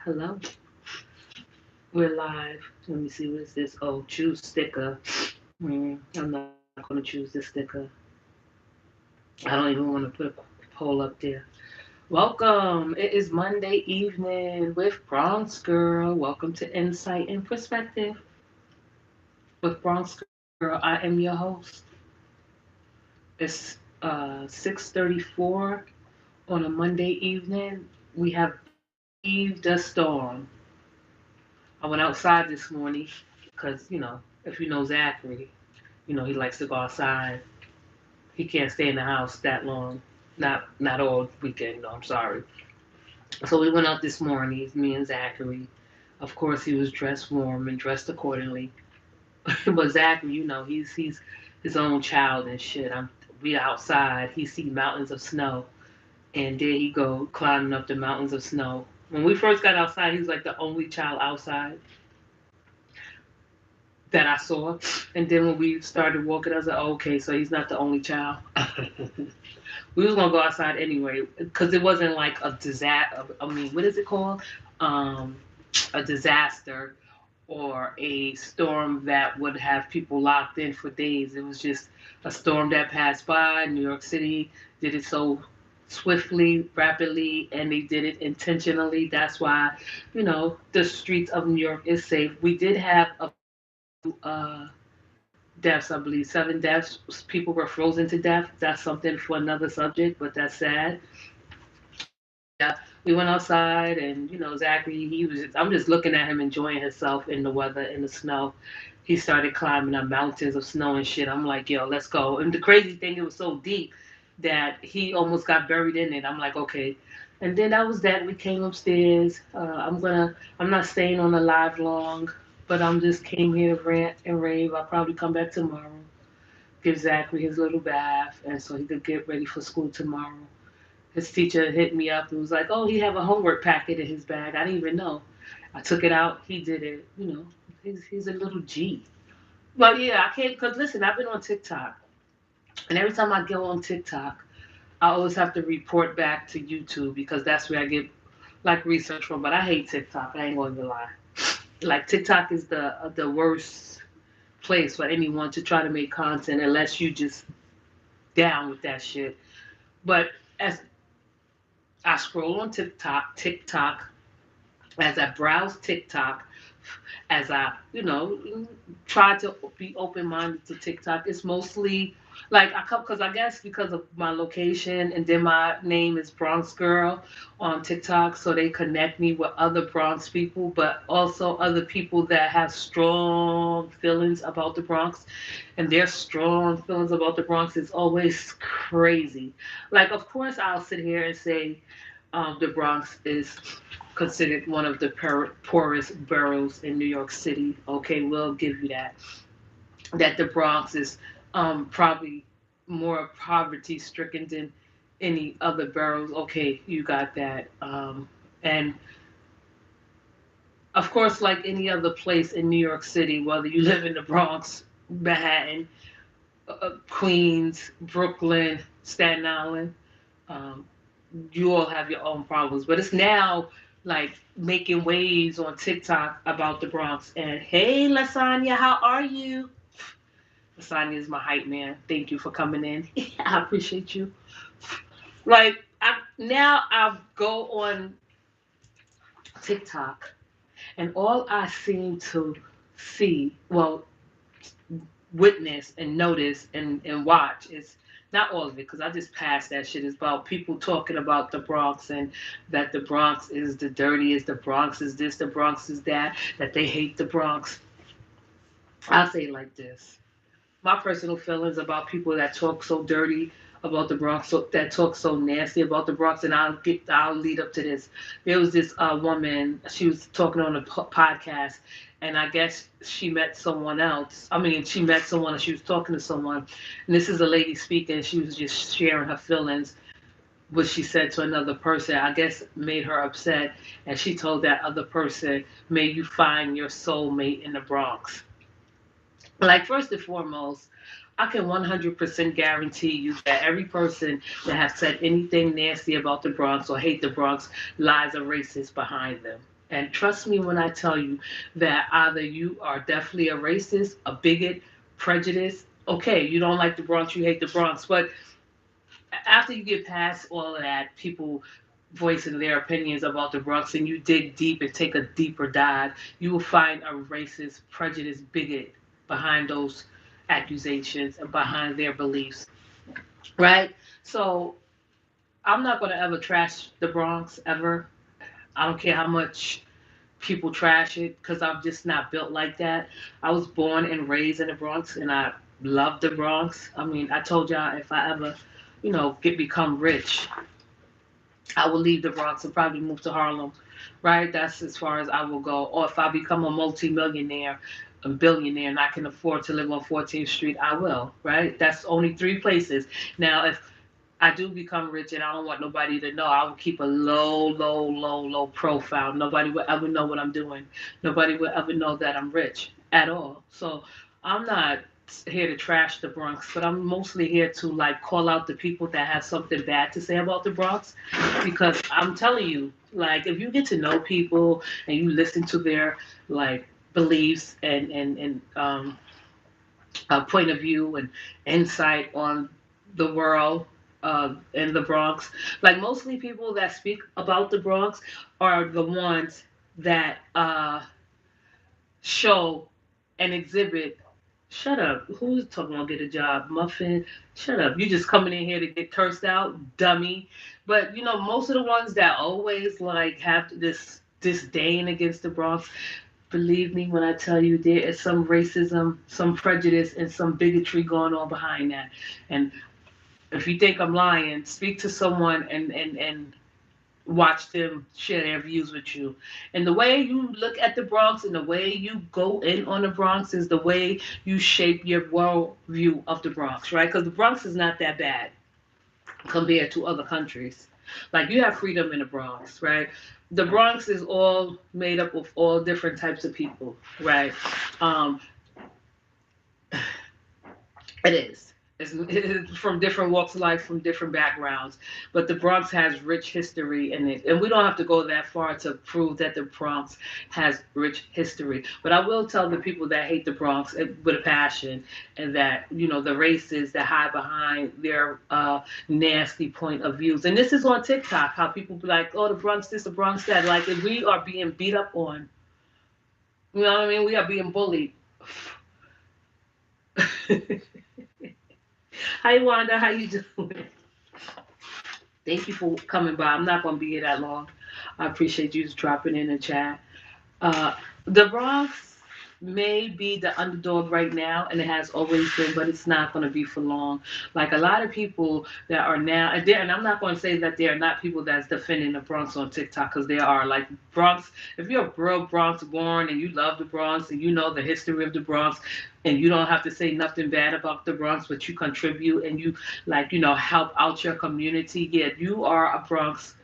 Hello. We're live. Let me see what is this. Oh, choose sticker. I'm not gonna choose this sticker. I don't even want to put a poll up there. Welcome. It is Monday evening with Bronx Girl. Welcome to Insight and Perspective with Bronx Girl. I am your host. It's 6:34 on a Monday evening. We have braved the storm. I went outside this morning because, if you know Zachary, he likes to go outside. He can't stay in the house that long. Not all weekend, no, I'm sorry. So we went out this morning, me and Zachary. Of course he was dressed warm and dressed accordingly. But Zachary, he's his own child and shit. We outside, he see mountains of snow, and there he go climbing up the mountains of snow. When we first got outside, he was like the only child outside that I saw. And then when we started walking, I was like, oh, okay, so he's not the only child. We was gonna go outside anyway because it wasn't like a disaster. I mean, what is it called? Um, a disaster or a storm that would have people locked in for days. It was just a storm that passed by. New York City did it so swiftly, rapidly, and they did it intentionally. That's why, the streets of New York is safe. We did have a few deaths, I believe, 7 deaths. People were frozen to death. That's something for another subject, but that's sad. But yeah, we went outside, and Zachary, I'm just looking at him enjoying himself in the weather, in the snow. He started climbing up mountains of snow and shit. I'm like, yo, let's go. And the crazy thing, it was so deep that he almost got buried in it. I'm like, okay. And then that was that. We came upstairs. I'm not staying on the live long, but I'm just came here to rant and rave. I'll probably come back tomorrow, give Zachary his little bath, and so he could get ready for school tomorrow. His teacher hit me up and was like, "Oh, he have a homework packet in his bag." I didn't even know. I took it out. He did it. He's a little G. But yeah, I can't because listen, I've been on TikTok, and every time I go on TikTok, I always have to report back to YouTube because that's where I get like research from. But I hate TikTok. I ain't going to lie. Like TikTok is the worst place for anyone to try to make content unless you just down with that shit. But as I scroll on TikTok, as I browse TikTok, as I, try to be open minded to TikTok, it's mostly like I come because I guess because of my location and then my name is Bronx Girl on TikTok, so they connect me with other Bronx people, but also other people that have strong feelings about the Bronx, and their strong feelings about the Bronx is always crazy. Like, of course, I'll sit here and say the Bronx is considered one of the poorest boroughs in New York City. Okay, we'll give you that. That the Bronx is probably more poverty stricken than any other boroughs. Okay, you got that. And of course, like any other place in New York City, whether you live in the Bronx, Manhattan, Queens, Brooklyn, Staten Island, um, you all have your own problems. But it's now like making waves on TikTok about the Bronx. And hey, Lasagna, how are you? Lasagna is my hype man. Thank you for coming in. I appreciate you. Like I go on TikTok and all I seem to see, well, witness and notice and watch is not all of it because I just passed that shit. It's about people talking about the Bronx and that the Bronx is the dirtiest, the Bronx is this, the Bronx is that, that they hate the Bronx. I'll say it like this. My personal feelings about people that talk so dirty about the Bronx, that talk so nasty about the Bronx, and I'll lead up to this. There was this woman. She was talking on a podcast, and I guess she met someone else. I mean, she met someone, and she was talking to someone, and this is a lady speaking. She was just sharing her feelings. What she said to another person, I guess, made her upset, and she told that other person, "May you find your soulmate in the Bronx." Like, first and foremost, I can 100% guarantee you that every person that has said anything nasty about the Bronx or hate the Bronx lies a racist behind them. And trust me when I tell you that either you are definitely a racist, a bigot, prejudiced. Okay, you don't like the Bronx, you hate the Bronx, but after you get past all of that, people voicing their opinions about the Bronx, and you dig deep and take a deeper dive, you will find a racist, prejudiced bigot behind those accusations and behind their beliefs, right? So I'm not going to ever trash the Bronx ever. I don't care how much people trash it because I'm just not built like that. I was born and raised in the Bronx, and I love the Bronx. I mean, I told y'all if I ever, become rich, I will leave the Bronx and probably move to Harlem, right? That's as far as I will go. Or if I become a multimillionaire, a billionaire, and I can afford to live on 14th Street, I will, right? That's only three places. Now, if I do become rich and I don't want nobody to know, I will keep a low profile. Nobody will ever know what I'm doing. Nobody will ever know that I'm rich at all. So I'm not here to trash the Bronx, but I'm mostly here to like call out the people that have something bad to say about the Bronx, because I'm telling you, like if you get to know people and you listen to their like beliefs and point of view and insight on the world in the Bronx. Like mostly people that speak about the Bronx are the ones that show and exhibit. Shut up. Who's talking about get a job? Muffin. Shut up. You just coming in here to get cursed out, dummy. But most of the ones that always like have this disdain against the Bronx, believe me when I tell you there is some racism, some prejudice, and some bigotry going on behind that. And if you think I'm lying, speak to someone and watch them share their views with you. And the way you look at the Bronx and the way you go in on the Bronx is the way you shape your world view of the Bronx, right? Because the Bronx is not that bad compared to other countries. Like you have freedom in the Bronx, right? The Bronx is all made up of all different types of people, right? Um, It is. It's from different walks of life, from different backgrounds. But the Bronx has rich history in it. And we don't have to go that far to prove that the Bronx has rich history. But I will tell the people that hate the Bronx with a passion and that, the racists that hide behind their nasty point of views. And this is on TikTok, how people be like, oh, the Bronx this, the Bronx that. Like, if we are being beat up on, you know what I mean? We are being bullied. Hi, Wanda. How you doing? Thank you for coming by. I'm not going to be here that long. I appreciate you dropping in the chat. Uh, the Bronx may be the underdog right now, and it has always been, but it's not going to be for long. Like a lot of people that are now, and I'm not going to say that there are not people that's defending the Bronx on TikTok, because there are. Like Bronx, if you're a real Bronx born and you love the Bronx and you know the history of the Bronx, and you don't have to say nothing bad about the Bronx, but you contribute and you like, help out your community. Yeah, you are a Bronx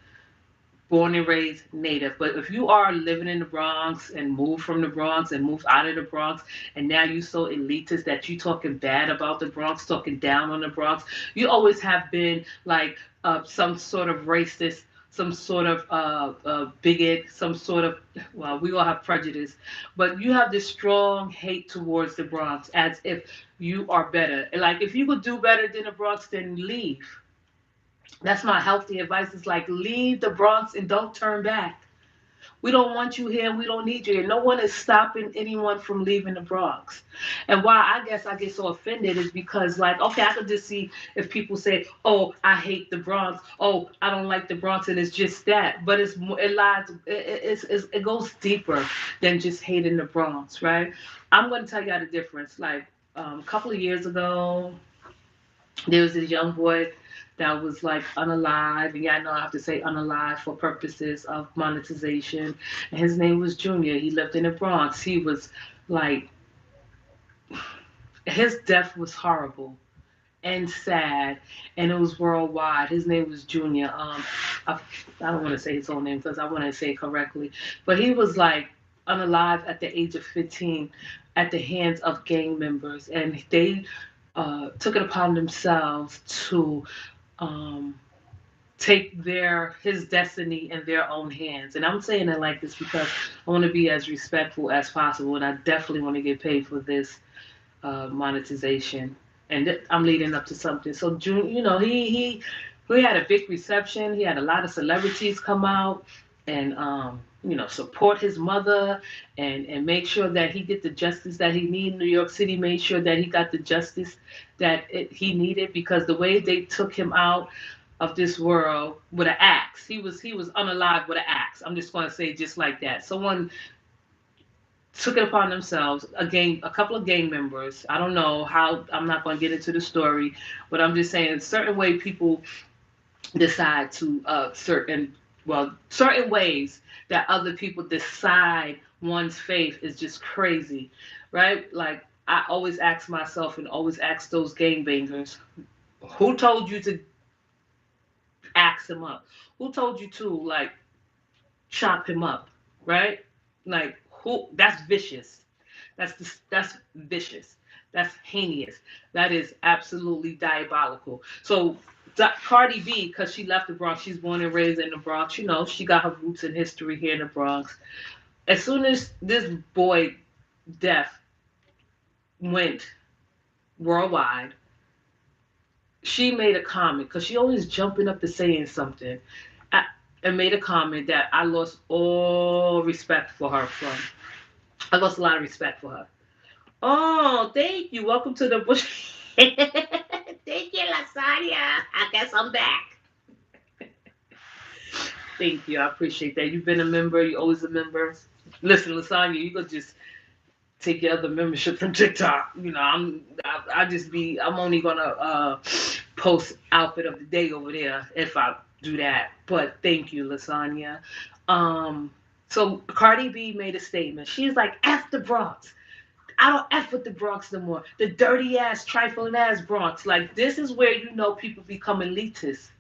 born and raised native. But if you are living in the Bronx and moved from the Bronx and moved out of the Bronx, and now you so elitist that you talking bad about the Bronx, talking down on the Bronx, you always have been like some sort of racist, some sort of bigot, some sort of, well, we all have prejudice, but you have this strong hate towards the Bronx as if you are better. Like if you could do better than the Bronx, then leave. That's my healthy advice. It's like leave the Bronx and don't turn back. We don't want you here. We don't need you here. No one is stopping anyone from leaving the Bronx. And why I guess I get so offended is because, like, okay, I could just see if people say, "Oh, I hate the Bronx. Oh, I don't like the Bronx," and it's just that. But it lies. It goes deeper than just hating the Bronx, right? I'm going to tell y'all the difference. Like a couple of years ago, there was this young boy that was like unalive, and yeah, I know I have to say unalive for purposes of monetization. And his name was Junior. He lived in the Bronx. He was like, his death was horrible and sad, and it was worldwide. His name was Junior. I don't want to say his whole name because I want to say it correctly, but he was like unalive at the age of 15 at the hands of gang members, and they took it upon themselves um, take his destiny in their own hands. And I'm saying it like this because I want to be as respectful as possible, and I definitely want to get paid for this monetization. And I'm leading up to something. So June, he had a big reception. He had a lot of celebrities come out and support his mother and make sure that he get the justice that he need. New York City made sure that he got the justice that he needed, because the way they took him out of this world with an axe, he was unalive with an axe. I'm just going to say it just like that. Someone took it upon themselves, a couple of gang members. I don't know how. I'm not going to get into the story, but I'm just saying, certain way people decide to certain ways that other people decide one's faith is just crazy, right? Like, I always ask myself and always ask those gangbangers, who told you to axe him up? Who told you to, like, chop him up, right? Like, who? That's vicious. That's vicious. That's heinous. That is absolutely diabolical. So Cardi B, because she left the Bronx, she's born and raised in the Bronx. She got her roots in history here in the Bronx. As soon as this boy Death went worldwide, she made a comment, because she always jumping up to saying something, and made a comment that I lost all respect for her from. I lost a lot of respect for her. Oh, thank you. Welcome to the bush. Thank you, Lasagna. I guess I'm back. Thank you. I appreciate that. You've been a member. You're always a member. Listen, Lasagna, you could just take your other membership from TikTok. I'm only gonna post outfit of the day over there if I do that. But thank you, Lasagna. So Cardi B made a statement. She's like, F the Bronx. I don't F with the Bronx no more. The dirty ass, trifling ass Bronx. Like, this is where people become elitist.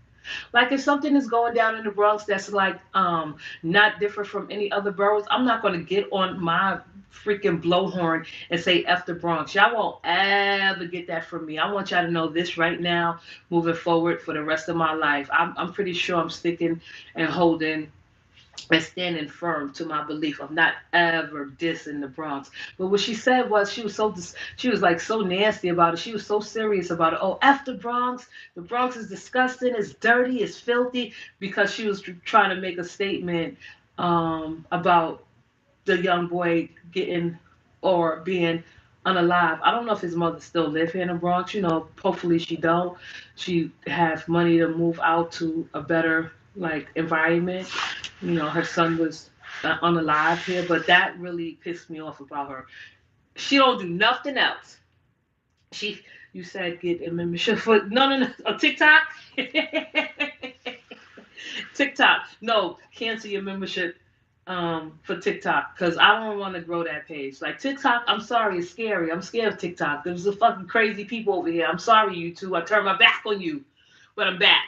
Like, if something is going down in the Bronx that's like not different from any other boroughs, I'm not gonna get on my freaking blowhorn and say F the Bronx. Y'all won't ever get that from me. I want y'all to know this right now, moving forward for the rest of my life. I'm pretty sure I'm sticking and holding and standing firm to my belief of not ever dissing the Bronx. But what she said was, she was like so nasty about it. She was so serious about it. Oh, F the Bronx. The Bronx is disgusting. It's dirty. It's filthy. Because she was trying to make a statement about the young boy getting or being unalive. I don't know if his mother still live here in the Bronx. Hopefully she don't. She have money to move out to a better, like, environment. Her son was unalive here, but that really pissed me off about her. She don't do nothing else. She, you said get a membership for no, TikTok. TikTok, no, cancel your membership for TikTok, because I don't want to grow that page. Like, TikTok, I'm sorry, it's scary. I'm scared of TikTok. There's a fucking crazy people over here. I'm sorry, you two. I turned my back on you, but I'm back.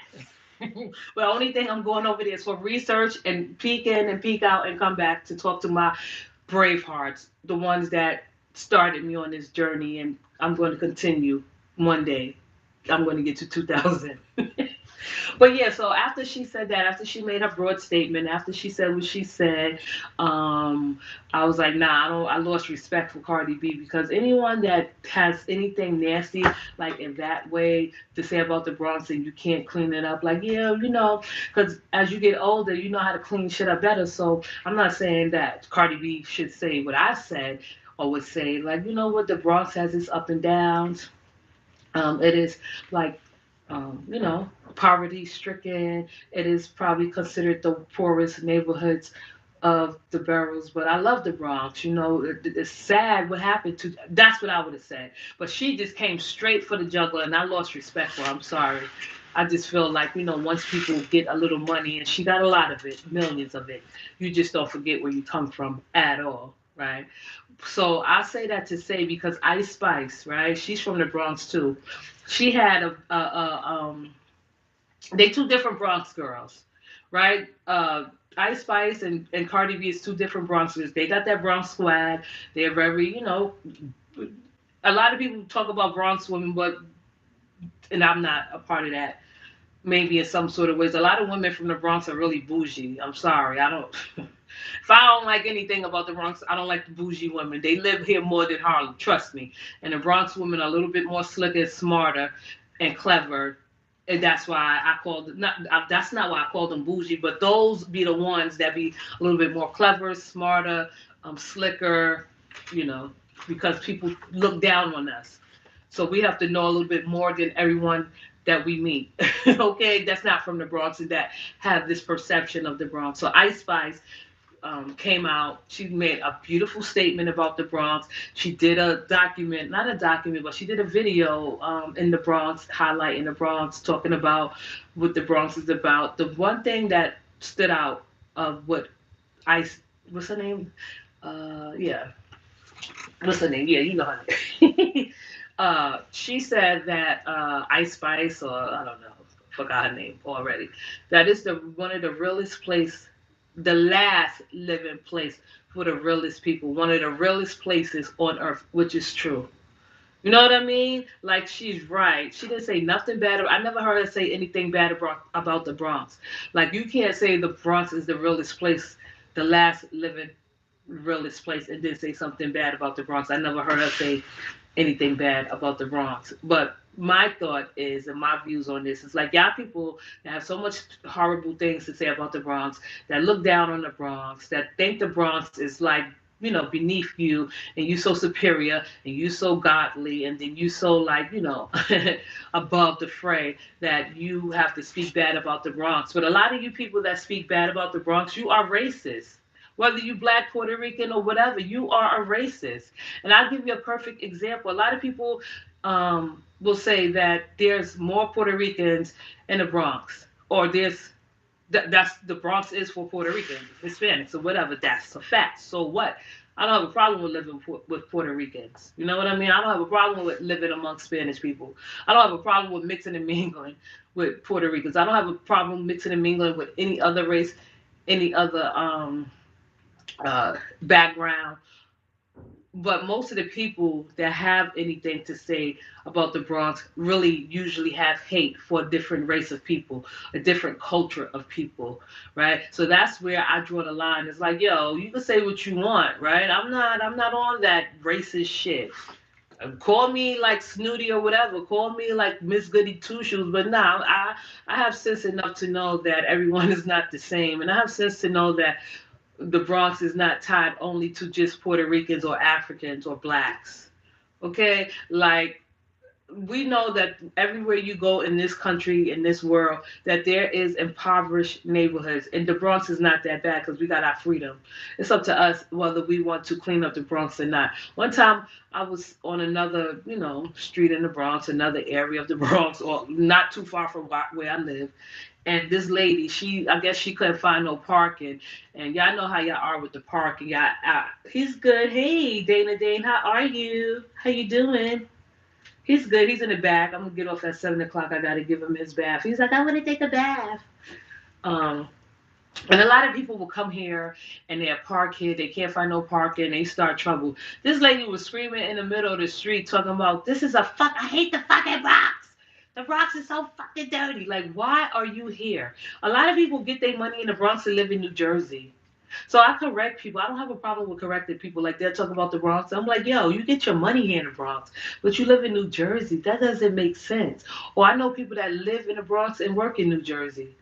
But the only thing I'm going over there is for research and peek in and peek out and come back to talk to my brave hearts, the ones that started me on this journey, and I'm going to continue one day. I'm going to get to 2000. But yeah, so after she said that, after she made her broad statement, after she said what she said, I was like, nah, I lost respect for Cardi B, because anyone that has anything nasty like in that way to say about the Bronx and you can't clean it up, like, yeah, because as you get older, you know how to clean shit up better. So I'm not saying that Cardi B should say what I said or would say, like, what, the Bronx has its up and downs. It is like, poverty stricken. It is probably considered the poorest neighborhoods of the boroughs, but I love the Bronx. It's sad what happened to. That's what I would have said. But she just came straight for the juggler, and I lost respect for her. I'm sorry. I just feel like, once people get a little money, and she got a lot of it, millions of it, you just don't forget where you come from at all, right? So I say that to say, because Ice Spice, right? She's from the Bronx too. She had they two different Bronx girls, right? Ice Spice and Cardi B is two different Bronx girls. They got that Bronx swag. They're very, a lot of people talk about Bronx women, and I'm not a part of that. maybe in some sort of ways. A lot of women from the Bronx are really bougie. I'm sorry, I don't. If I don't like anything about the Bronx, I don't like the bougie women. They live here more than Harlem. Trust me. And the Bronx women are a little bit more slicker, and smarter, and clever. And that's why I called not. That's not why I call them bougie, but those be the ones that be a little bit more clever, smarter, slicker. You know, because people look down on us. So we have to know a little bit more than everyone that we meet. Okay, that's not from the Bronx and that have this perception of the Bronx. So Ice Spice came out. She made a beautiful statement about the Bronx. She did a document, not a document, but she did a video in the Bronx, highlighting the Bronx, talking about what the Bronx is about. The one thing that stood out of what Ice, what's her name? Yeah, what's her name? Yeah, you know her name. She said that Ice Spice, or I don't know, forgot her name already. That is the one of the realest place, the last living place for the realest people. One of the realest places on earth, which is true. You know what I mean? Like she's right. She didn't say nothing bad. I never heard her say anything bad about the Bronx. Like you can't say the Bronx is the realest place, the last living realest place, and then say something bad about the Bronx. I never heard her say anything bad about the Bronx. But my thought is, and my views on this is like, y'all people that have so much horrible things to say about the Bronx, that look down on the Bronx, that think the Bronx is like, beneath you, and you so superior, and you so godly, and then you so like, above the fray, that you have to speak bad about the Bronx. But a lot of you people that speak bad about the Bronx, you are racist. Whether you black, Puerto Rican, or whatever, you are a racist. And I'll give you a perfect example. A lot of people will say that there's more Puerto Ricans in the Bronx, or that's the Bronx is for Puerto Ricans, Hispanics, or whatever. That's a fact. So what? I don't have a problem with living with Puerto Ricans. You know what I mean? I don't have a problem with living among Spanish people. I don't have a problem with mixing and mingling with Puerto Ricans. I don't have a problem mixing and mingling with any other race, any other background. But most of the people that have anything to say about the Bronx really usually have hate for a different race of people, a different culture of people, right? So that's where I draw the line. It's like, yo, you can say what you want, right? I'm not on that racist shit. Call me like snooty or whatever. Call me like Miss Goody Two Shoes. But now I have sense enough to know that everyone is not the same, and I have sense to know that the Bronx is not tied only to just Puerto Ricans or Africans or blacks. Okay? Like, we know that everywhere you go in this country, in this world, that there is impoverished neighborhoods. And the Bronx is not that bad because we got our freedom. It's up to us whether we want to clean up the Bronx or not. One time I was on another, street in the Bronx, another area of the Bronx, or not too far from where I live. And this lady, I guess she couldn't find no parking. And y'all know how y'all are with the parking. He's good. Hey, Dane, how are you? How you doing? He's good. He's in the back. I'm gonna get off at 7 o'clock. I gotta give him his bath. He's like, I want to take a bath. Um, and a lot of people will come here and they're park here. They can't find no parking. They start trouble. This lady was screaming in the middle of the street, talking about, "This is a fuck. I hate the fucking Bronx. The Bronx is so fucking dirty. Like, why are you here?" A lot of people get their money in the Bronx and live in New Jersey. So I correct people. I don't have a problem with correcting people. Like they're talking about the Bronx. I'm like, yo, you get your money here in the Bronx, but you live in New Jersey. That doesn't make sense. Or I know people that live in the Bronx and work in New Jersey.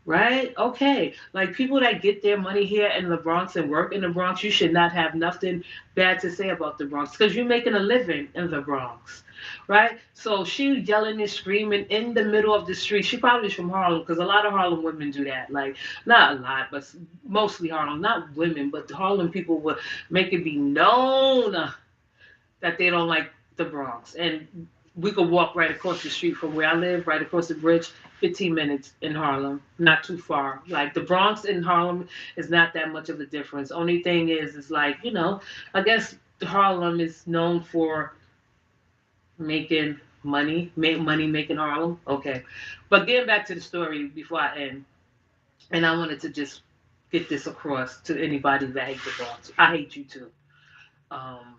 Right? Okay. Like people that get their money here in the Bronx and work in the Bronx, you should not have nothing bad to say about the Bronx because you're making a living in the Bronx. Right? So she yelling and screaming in the middle of the street. She probably is from Harlem because a lot of Harlem women do that. Like, not a lot, but mostly Harlem. Not women, but the Harlem people would make it be known that they don't like the Bronx. And we could walk right across the street from where I live, right across the bridge, 15 minutes in Harlem, not too far. Like the Bronx and Harlem is not that much of a difference. Only thing is like, I guess Harlem is known for making money, make money making Harlem. Okay. But getting back to the story before I end, and I wanted to just get this across to anybody that hates the Bronx. I hate you too. Um,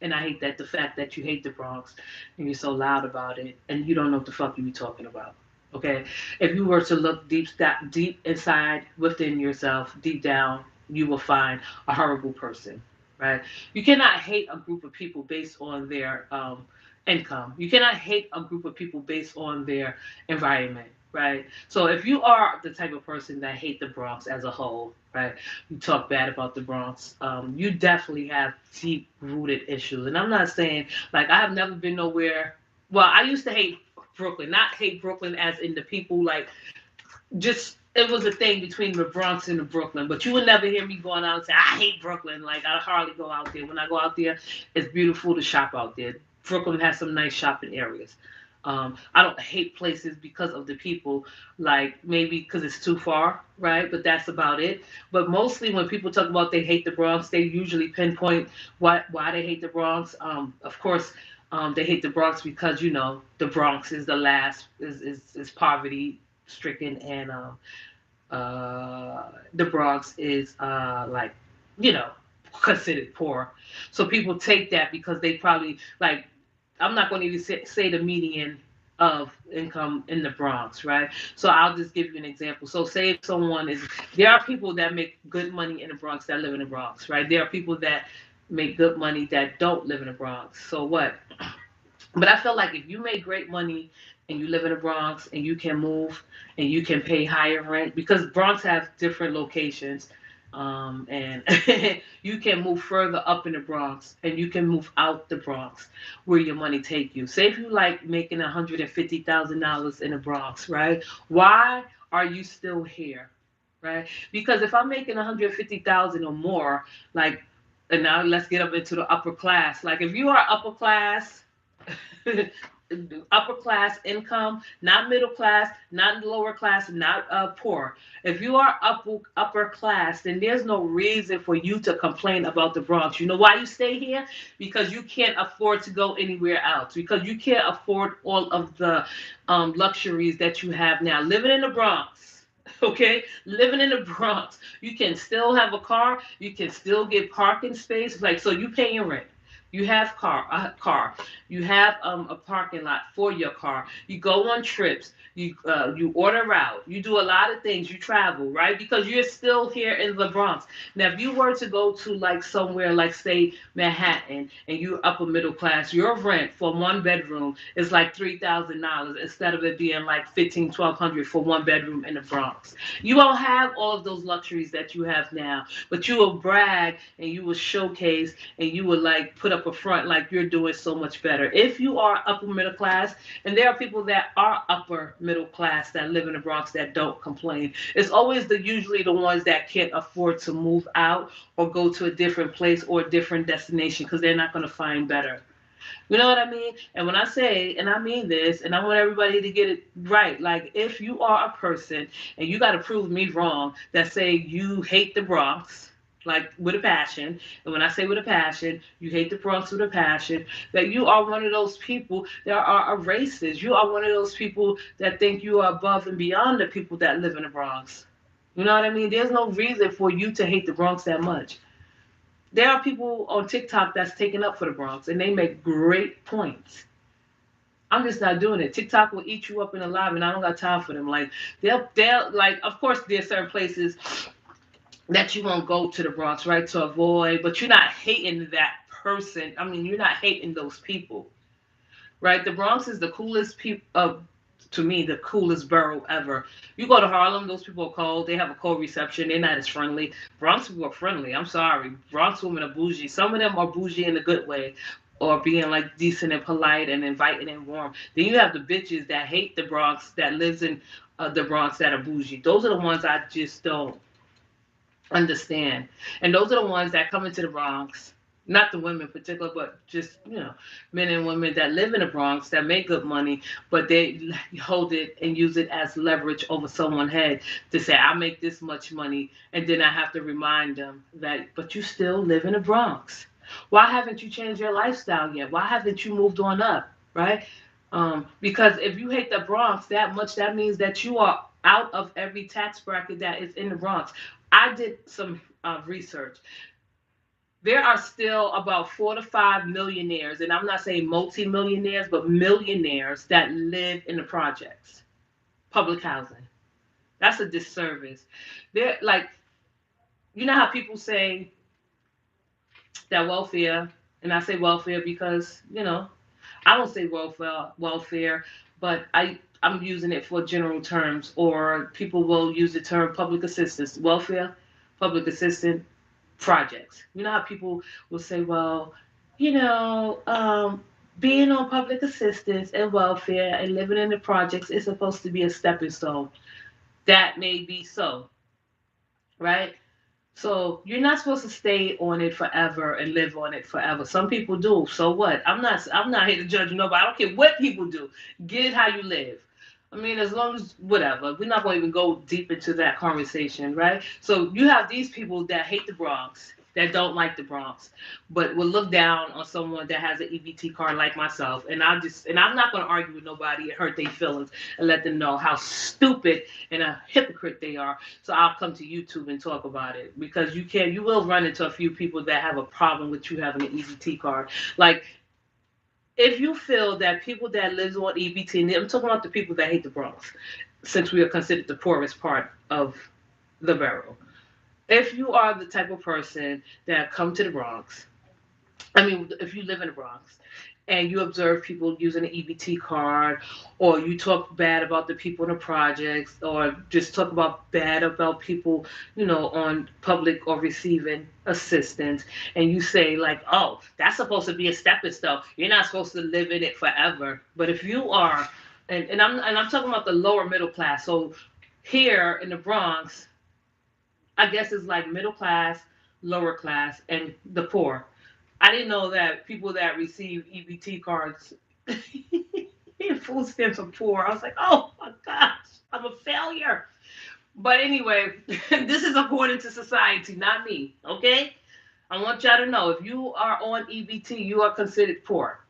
and I hate that the fact that you hate the Bronx and you're so loud about it and you don't know what the fuck you be talking about. Okay, if you were to look deep inside within yourself, deep down, you will find a horrible person, right? You cannot hate a group of people based on their income. You cannot hate a group of people based on their environment, right? So if you are the type of person that hate the Bronx as a whole, right? You talk bad about the Bronx. You definitely have deep rooted issues, and I'm not saying like I have never been nowhere. Well, I used to hate Brooklyn, not hate Brooklyn as in the people like just it was a thing between the Bronx and the Brooklyn, but you would never hear me going out and say I hate Brooklyn. Like I hardly go out there. When I go out there, it's beautiful to shop out there. Brooklyn has some nice shopping areas. I don't hate places because of the people, like maybe because it's too far, right? But that's about it. But mostly when people talk about they hate the Bronx, they usually pinpoint why they hate the Bronx. Of course, they hate the Bronx because the Bronx is the last is poverty stricken, and the Bronx is like you know considered poor. So people take that because they probably like. I'm not going to even say the median of income in the Bronx, right? So I'll just give you an example. So say if someone is, there are people that make good money in the Bronx that live in the Bronx, right? There are people that make good money that don't live in the Bronx. So what? But I feel like if you make great money and you live in the Bronx and you can move and you can pay higher rent, because Bronx have different locations, and you can move further up in the Bronx and you can move out the Bronx where your money take you. Say if you like making $150,000 in the Bronx, right? Why are you still here? Right? Because if I'm making 150,000 or more, like, and now let's get up into the upper class. Like if you are upper class, upper class income, not middle class, not lower class, not poor. If you are upper class, then there's no reason for you to complain about the Bronx. You know why you stay here? Because you can't afford to go anywhere else. Because you can't afford all of the luxuries that you have now. Living in the Bronx. Okay, living in the Bronx, you can still have a car. You can still get parking space. Like so, you pay your rent. You have car. You have a parking lot for your car. You go on trips. You order out. You do a lot of things. You travel, right? Because you're still here in the Bronx. Now, if you were to go to like somewhere like say Manhattan and you're upper middle class, your rent for one bedroom is like $3,000 instead of it being like 1,500, 1,200 for one bedroom in the Bronx. You won't have all of those luxuries that you have now, but you will brag and you will showcase and you would like put up a front like you're doing so much better. If you are upper middle class, and there are people that are upper middle class that live in the Bronx that don't complain, it's always usually the ones that can't afford to move out or go to a different place or a different destination because they're not going to find better. You know what I mean? And when I say, and I mean this, and I want everybody to get it right, like if you are a person, and you got to prove me wrong, that say you hate the Bronx, like with a passion, and when I say with a passion, you hate the Bronx with a passion, that you are one of those people that are racist. You are one of those people that think you are above and beyond the people that live in the Bronx. You know what I mean? There's no reason for you to hate the Bronx that much. There are people on TikTok that's taken up for the Bronx, and they make great points. I'm just not doing it. TikTok will eat you up in the live, and I don't got time for them. Like they'll like, of course, there's certain places that you won't go to the Bronx, right, to avoid, but you're not hating that person. I mean, you're not hating those people, right? The Bronx is the coolest people. To me, the coolest borough ever. You go to Harlem, those people are cold. They have a cold reception. They're not as friendly. Bronx people are friendly. I'm sorry. Bronx women are bougie. Some of them are bougie in a good way, or being like decent and polite and inviting and warm. Then you have the bitches that hate the Bronx, that lives in the Bronx, that are bougie. Those are the ones I just don't understand. And those are the ones that come into the Bronx, not the women in particular, but just, men and women that live in the Bronx that make good money, but they hold it and use it as leverage over someone's head to say, I make this much money. And then I have to remind them that, but you still live in the Bronx. Why haven't you changed your lifestyle yet? Why haven't you moved on up? Right? Because if you hate the Bronx that much, that means that you are out of every tax bracket that is in the Bronx. I did some research. There are still about 4 to 5 millionaires, and I'm not saying multi-millionaires, but millionaires that live in the projects. public housing. That's a disservice. They're like, you know how people say that welfare, and I say welfare because, I don't say welfare, but I'm using it for general terms, or people will use the term public assistance, welfare, public assistance projects. You know how people will say, well, you know, um, being on public assistance and welfare and living in the projects is supposed to be a stepping stone. That may be so, right? So you're not supposed to stay on it forever and live on it forever. Some people do. So what? I'm not here to judge nobody. I don't care what people do. Get it how you live. I mean, as long as whatever. We're not going to even go deep into that conversation, right? So you have these people that hate the Bronx, that don't like the Bronx, but will look down on someone that has an EBT card like myself. And I'm not going to argue with nobody and hurt their feelings and let them know how stupid and a hypocrite they are. So I'll come to YouTube and talk about it, because you will run into a few people that have a problem with you having an EBT card. Like, if you feel that people that live on EBT, and I'm talking about the people that hate the Bronx, since we are considered the poorest part of the borough. If you are the type of person that come to the Bronx, I mean, if you live in the Bronx and you observe people using an EBT card, or you talk bad about the people in the projects, or just talk about bad about people, on public or receiving assistance, and you say like, oh, that's supposed to be a stepping stone. You're not supposed to live in it forever. But if you are, and I'm talking about the lower middle class. So here in the Bronx, I guess it's like middle class, lower class, and the poor. I didn't know that people that receive EBT cards food stamps are poor. I was like, oh my gosh, I'm a failure. But anyway, this is according to society, not me. Okay? I want y'all to know, if you are on EBT, you are considered poor.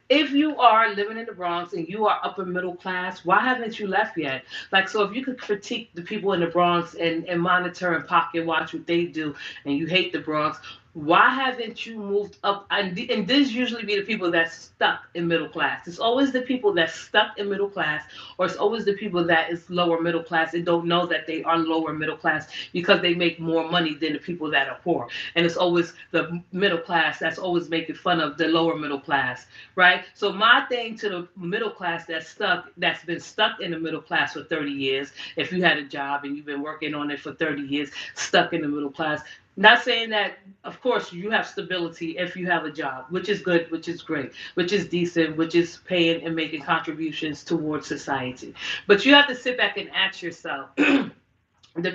If you are living in the Bronx and you are upper middle class, why haven't you left yet? Like, so if you could critique the people in the Bronx and monitor and pocket watch what they do, and you hate the Bronx, why haven't you moved up? And this usually be the people that's stuck in middle class. It's always the people that's stuck in middle class, or it's always the people that is lower middle class and don't know that they are lower middle class because they make more money than the people that are poor. And it's always the middle class that's always making fun of the lower middle class, right? So my thing to the middle class that's been stuck in the middle class for 30 years, if you had a job and you've been working on it for 30 years, stuck in the middle class. Not saying that, of course, you have stability if you have a job, which is good, which is great, which is decent, which is paying and making contributions towards society. But you have to sit back and ask yourself, the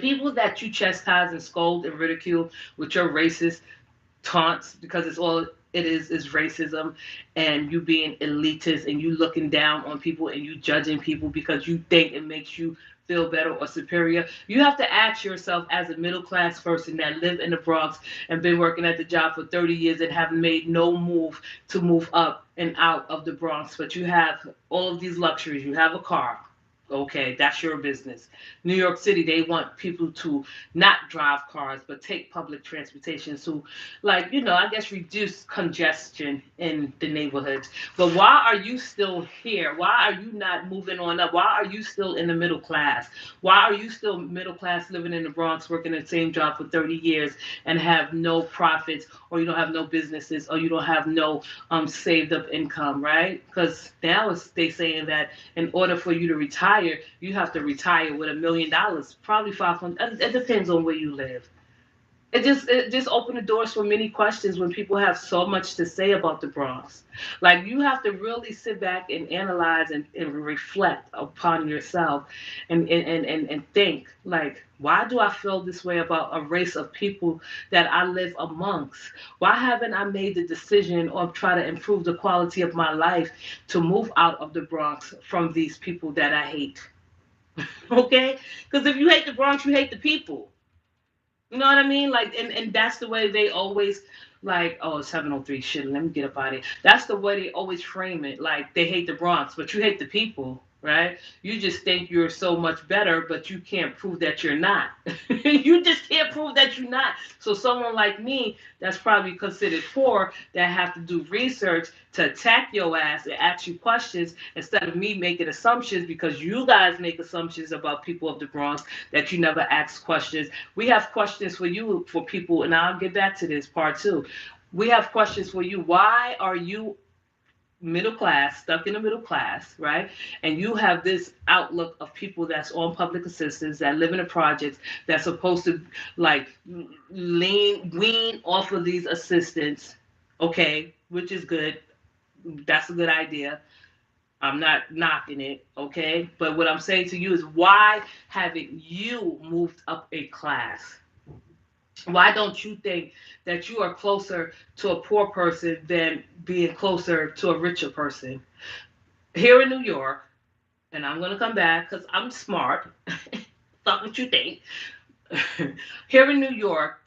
people that you chastise and scold and ridicule with your racist taunts, because it's all it is racism, and you being elitist, and you looking down on people, and you judging people because you think it makes you feel better or superior. You have to ask yourself, as a middle class person that live in the Bronx and been working at the job for 30 years and have made no move to move up and out of the Bronx, but you have all of these luxuries. You have a car. Okay, that's your business. New York City, they want people to not drive cars but take public transportation to, like, I guess reduce congestion in the neighborhoods. But why are you still here? Why are you not moving on up? Why are you still in the middle class? Why are you still middle class, living in the Bronx, working the same job for 30 years and have no profits, or you don't have no businesses, or you don't have no saved up income, right? Because now they saying that in order for you to retire, you have to retire with $1 million, probably 500. It depends on where you live. It just opened the doors for many questions when people have so much to say about the Bronx. Like, you have to really sit back and analyze and reflect upon yourself, and think, like, why do I feel this way about a race of people that I live amongst? Why haven't I made the decision or try to improve the quality of my life to move out of the Bronx from these people that I hate? Okay? Because if you hate the Bronx, you hate the people. You know what I mean? Like, and that's the way they always, like, oh, it's 7:03. Shit, let me get up out of here. That's the way they always frame it. Like, they hate the Bronx, but you hate the people. right? You just think you're so much better, but you can't prove that you're not. You just can't prove that you're not. So someone like me that's probably considered poor that have to do research to attack your ass and ask you questions instead of me making assumptions because you guys make assumptions about people of the Bronx that you never ask questions. We have questions for you for people, and I'll get back to this part two. We have questions for you. Why are you middle class, stuck in the middle class, right? And you have this outlook of people that's on public assistance, that live in the projects, that's supposed to like wean off of these assistants, okay, which is good. That's a good idea. I'm not knocking it, okay? But what I'm saying to you is why haven't you moved up a class? Why don't you think that you are closer to a poor person than being closer to a richer person? Here in New York, and I'm going to come back because I'm smart. Fuck what you think. Here in New York,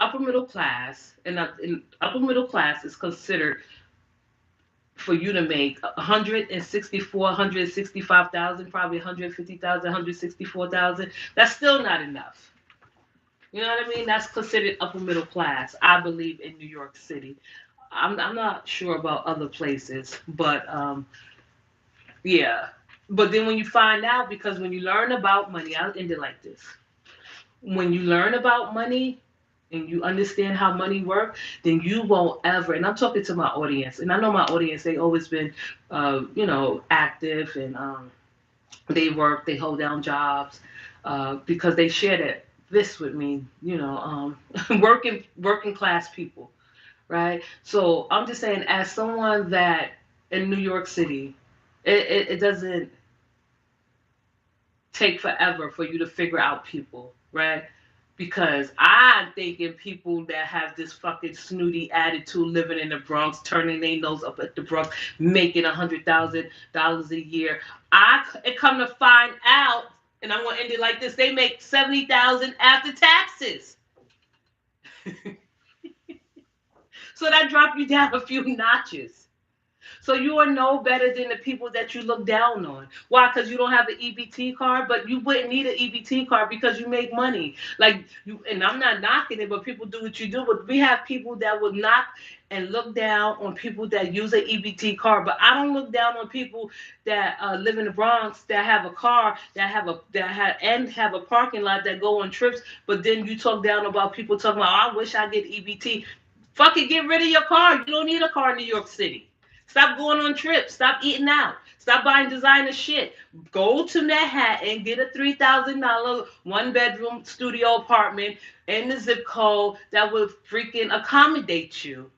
upper middle class, and upper middle class is considered for you to make 164, 165,000, probably 150,000, 164,000. That's still not enough. You know what I mean? That's considered upper middle class, I believe, in New York City. I'm not sure about other places, but yeah. But then when you find out, because when you learn about money, I'll end it like this. When you learn about money and you understand how money works, then you won't ever, and I'm talking to my audience, and I know my audience, they always been, active and they work, they hold down jobs because they share this with me, working class people, right? So I'm just saying, as someone that in New York City, it doesn't take forever for you to figure out people, right? Because I'm thinking people that have this fucking snooty attitude living in the Bronx, turning their nose up at the Bronx, making $100,000 a year. I come to find out, and I'm gonna end it like this: they make 70,000 after taxes. So that dropped you down a few notches. So you are no better than the people that you look down on. Why? Because you don't have an EBT card, but you wouldn't need an EBT card because you make money. Like you, and I'm not knocking it, but people do what you do. But we have people that would knock and look down on people that use an EBT card. But I don't look down on people that live in the Bronx that have a car that have a parking lot that go on trips. But then you talk down about people talking about, oh, I wish I get EBT. Fucking get rid of your car. You don't need a car in New York City. Stop going on trips. Stop eating out. Stop buying designer shit. Go to Manhattan, get a $3,000 one bedroom studio apartment in the zip code that will freaking accommodate you.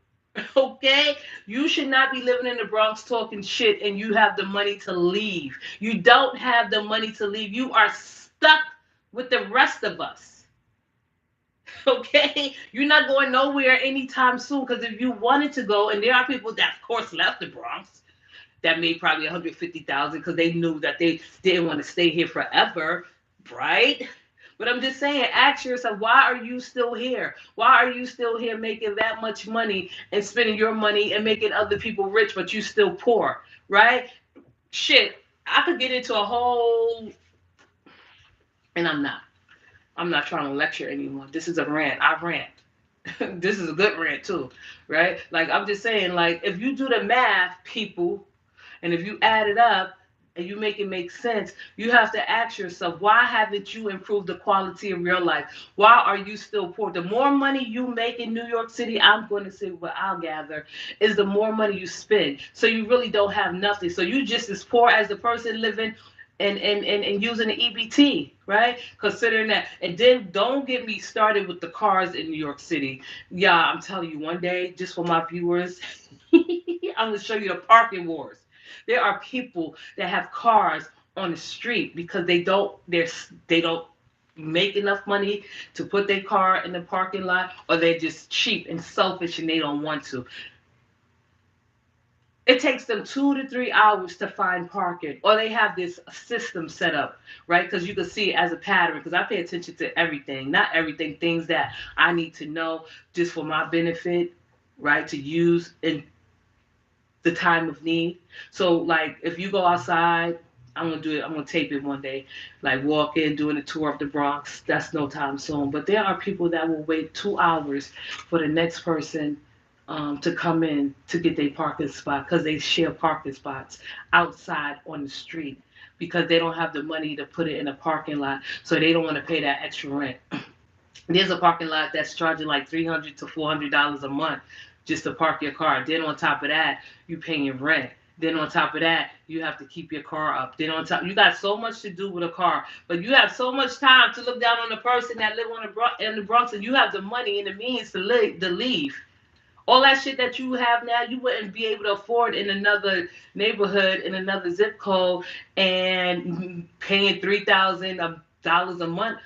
Okay? You should not be living in the Bronx talking shit and you have the money to leave. You don't have the money to leave. You are stuck with the rest of us. Okay? You're not going nowhere anytime soon because if you wanted to go, and there are people that, of course, left the Bronx that made probably 150,000 because they knew that they didn't want to stay here forever, right? But I'm just saying, ask yourself, why are you still here? Why are you still here making that much money and spending your money and making other people rich, but you still poor, right? Shit, I could get into a whole, and I'm not. I'm not trying to lecture anymore. This is a rant. I rant. This is a good rant too, right? Like I'm just saying, like if you do the math, people, and if you add it up and you make it make sense, you have to ask yourself, why haven't you improved the quality of your life? Why are you still poor? The more money you make in New York City, I'm going to say what I'll gather, is the more money you spend. So you really don't have nothing. So you just as poor as the person living and using the EBT, right? Considering that. And then don't get me started with the cars in New York City. Yeah, I'm telling you, one day, just for my viewers, I'm going to show you the parking wars. There are people that have cars on the street because they don't make enough money to put their car in the parking lot, or they're just cheap and selfish and they don't want to. It takes them 2 to 3 hours to find parking, or they have this system set up, right? Because you can see it as a pattern. Because I pay attention to everything, not everything, things that I need to know just for my benefit, right? To use in the time of need. So, like, if you go outside I'm gonna do it. I'm gonna tape it one day, like walk in, doing a tour of the Bronx. That's no time soon. But there are people that will wait 2 hours for the next person to come in to get their parking spot because they share parking spots outside on the street because they don't have the money to put it in a parking lot, so they don't want to pay that extra rent. There's a parking lot that's charging like $300 to $400 a month just to park your car. Then on top of that, you paying rent. Then on top of that, you have to keep your car up. Then on top, you got so much to do with a car, but you have so much time to look down on the person that live in the Bronx, and you have the money and the means to leave. All that shit that you have now, you wouldn't be able to afford in another neighborhood, in another zip code, and paying $3,000 a month,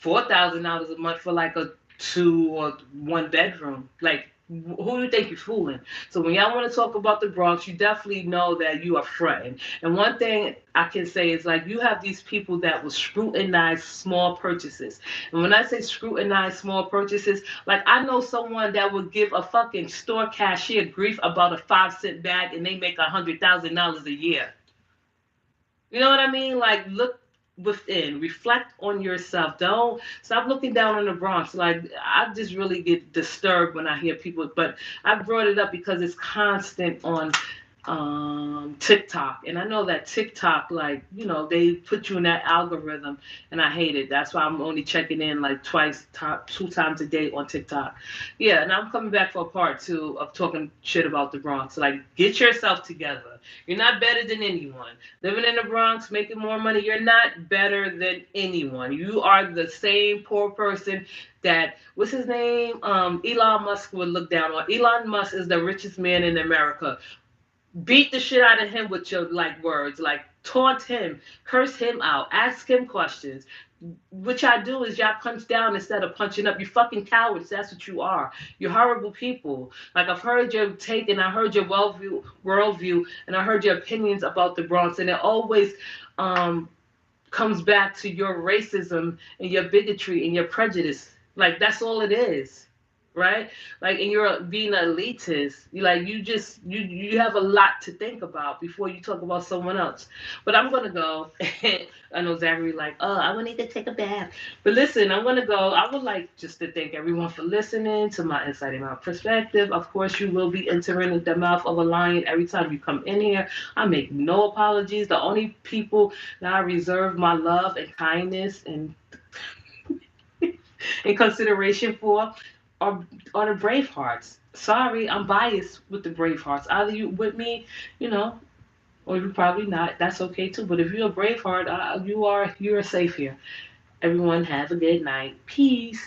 $4,000 a month for like a 2 or 1 bedroom. Like, who do you think you're fooling? So when y'all want to talk about the Bronx, you definitely know that you are fronting. And one thing I can say is like you have these people that will scrutinize small purchases. And when I say scrutinize small purchases, like I know someone that would give a fucking store cashier grief about a 5 cent bag and they make $100,000 a year. You know what I mean? Like, look within, reflect on yourself. Don't stop looking down on the Bronx. Like, I just really get disturbed when I hear people, but I brought it up because it's constant on TikTok. And I know that TikTok, like, they put you in that algorithm, and I hate it. That's why I'm only checking in like 2 times a day on TikTok. Yeah, and I'm coming back for a part two of talking shit about the Bronx. Like, get yourself together. You're not better than anyone. Living in the Bronx, making more money, you're not better than anyone. You are the same poor person that, what's his name? Elon Musk would look down on. Elon Musk is the richest man in America. Beat the shit out of him with your like words, like taunt him, curse him out, ask him questions. What y'all do is y'all punch down instead of punching up. You fucking cowards. That's what you are. You're horrible people. Like, I've heard your take and I heard your worldview, and I heard your opinions about the Bronx, and it always um, comes back to your racism and your bigotry and your prejudice. Like, that's all it is, right? Like, and you're being an elitist. You have a lot to think about before you talk about someone else. But I'm gonna go. I know Zachary like, oh, I want to take a bath. But listen, I'm gonna go. I would like just to thank everyone for listening to my insight and my perspective. Of course, you will be entering the mouth of a lion every time you come in here. I make no apologies. The only people that I reserve my love and kindness and in consideration for are, are the Bravehearts. Sorry, I'm biased with the Bravehearts. Either you with me, you know, or you probably not. That's okay too. But if you're a Braveheart, you are safe here. Everyone have a good night. Peace.